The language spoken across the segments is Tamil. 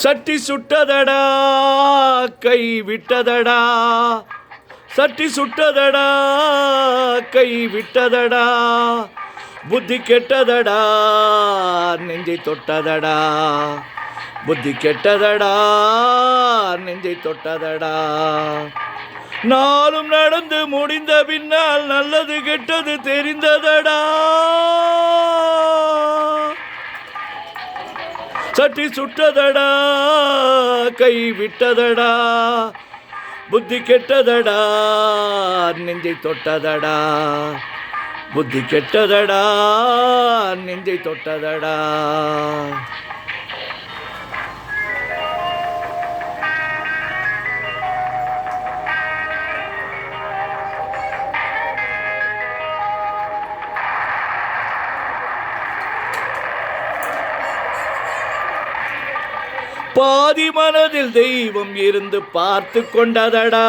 சட்டி சுட்டதடா கை விட்டதடா, சட்டி சுட்டதடா கை விட்டதடா, புத்தி கெட்டதடா நெஞ்சை தொட்டதடா, புத்தி கெட்டதடா நெஞ்சை தொட்டதடா. நாளும் நடந்து முடிந்த பின்னால் நல்லது கெட்டது தெரிந்ததடா, சட்டி சுட்டதடா கை விட்டதடா, புத்தி கெட்டதடா நெஞ்சை தொட்டதடா, புத்தி கெட்டதடா நெஞ்சை தொட்டதடா. பாதி மனதில் தெய்வம் இருந்து பார்த்து கொண்டதடா,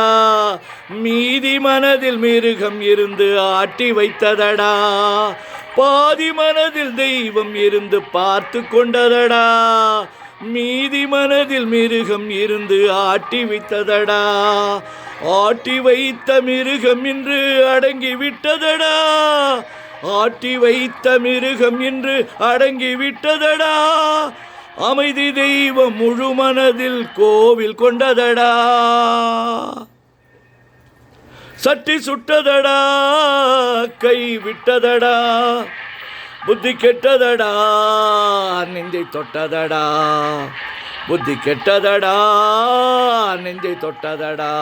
மீதி மனதில் மிருகம் இருந்து ஆட்டி வைத்ததடா. பாதி மனதில் தெய்வம் இருந்து பார்த்து கொண்டதடா, மீதி மனதில் மிருகம் இருந்து ஆட்டி வைத்ததடா. ஆட்டி வைத்த மிருகம் இன்று அடங்கி விட்டதடா, ஆட்டி வைத்த மிருகம் இன்று அடங்கி விட்டதடா. அமைதி தெய்வம் முழு மனதில் கோவில் கொண்டதடா, சட்டி சுட்டதடா கை விட்டதடா, புத்தி கெட்டதடா நெஞ்சை தொட்டதடா, புத்தி கெட்டதடா நெஞ்சை தொட்டதடா.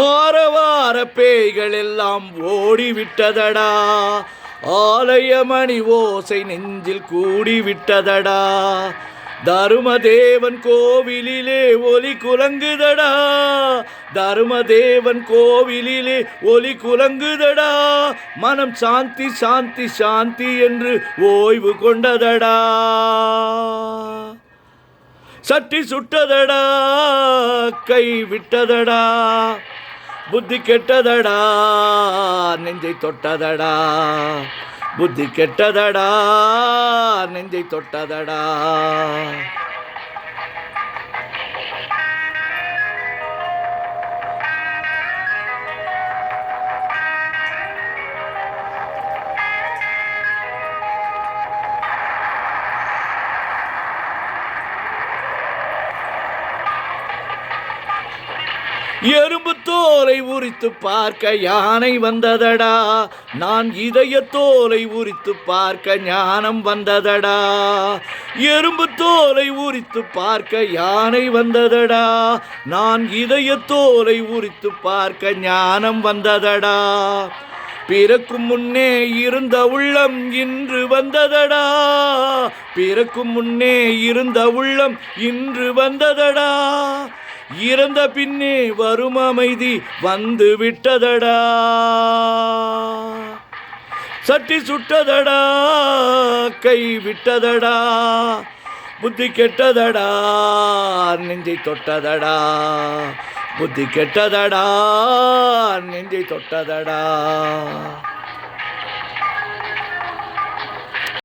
ஆரவார பேய்கள் எல்லாம் ஓடிவிட்டதடா, ஆலயமணி ஓசை நெஞ்சில் கூடிவிட்டதடா. தருமதேவன் கோவிலிலே ஒலி குலங்குதடா, தருமதேவன் கோவிலிலே ஒலி குலங்குதடா. மனம் சாந்தி சாந்தி சாந்தி என்று ஓய்வு கொண்டதடா, சட்டி சுட்டதடா கை விட்டதடா, புத்தி கெட்டதடா நெஞ்சை தொட்டதடா, புத்தி கெட்டதடா நெஞ்சை தொட்டதடா. எறும்பு தோலை உரித்து பார்க்க யானை வந்ததடா, நான் இதய தோலை உரித்து பார்க்க ஞானம் வந்ததடா. எறும்பு தோலை உரித்து பார்க்க யானை வந்ததடா, நான் இதய தோலை உரித்து பார்க்க ஞானம் வந்ததடா. பிறக்கும் முன்னே இருந்த உள்ளம் இன்று வந்ததடா, பிறக்கும் முன்னே இருந்த உள்ளம் இன்று வந்ததடா. இறந்த பின்னே வரும் அமைதி வந்து விட்டதடா, சட்டி சுட்டதடா கை விட்டதடா, புத்தி கெட்டதடா நெஞ்சை தொட்டதடா, புத்தி கெட்டதடா நெஞ்சை தொட்டதடா.